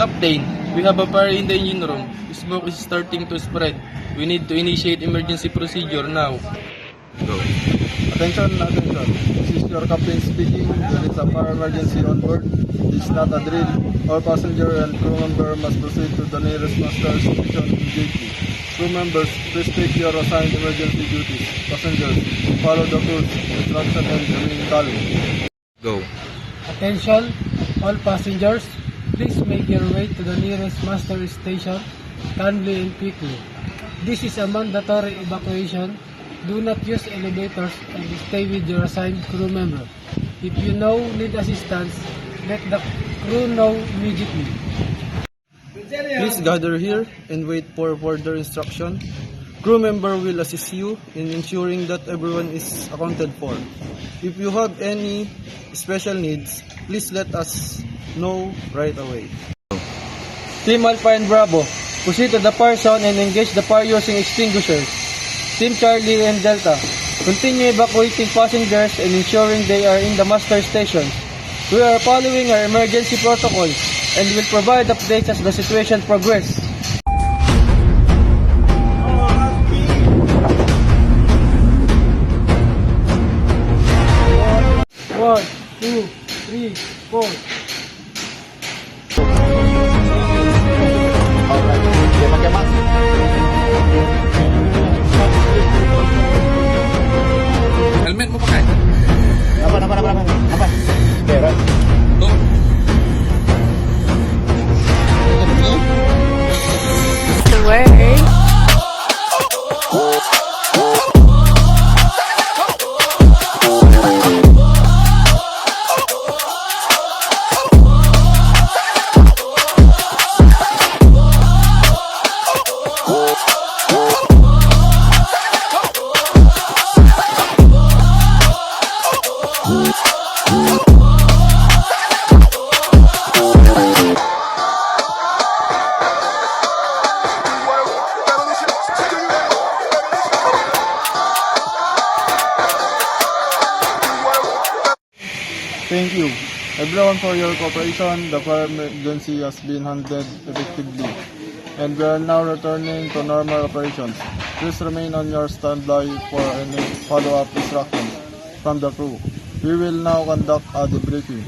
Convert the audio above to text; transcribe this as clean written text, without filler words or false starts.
Captain, we have a fire in the engine room. Smoke is starting to spread. We need to initiate emergency procedure now. Go. Attention, attention. This is your captain speaking. There is a fire emergency on board. This is not a drill. All passenger and crew member must proceed to the nearest master station immediately. Crew members, please take your assigned emergency duties. Passengers, follow the crew's instruction and remain calm. Go. Attention, all passengers, please make your way to the nearest master station calmly and quickly. This is a mandatory evacuation. Do not use elevators and stay with your assigned crew member. If you now need assistance, let the crew know immediately. Please gather here and wait for further instruction. Crew member will assist you in ensuring that everyone is accounted for. If you have any special needs, please let us know right away. Team Alpha and Bravo, proceed to the fire zone and engage the fire using extinguishers. Team Charlie and Delta, continue evacuating passengers and ensuring they are in the master station. We are following our emergency protocols and will provide updates as the situation progresses. One, two, three, four. Helmet mo pakai. Apa? Pera. Go. Away. Thank you, everyone, for your cooperation. The fire emergency has been handled effectively, and we are now returning to normal operations. Please remain on your standby for any follow-up instructions from the crew. We will now conduct a debriefing.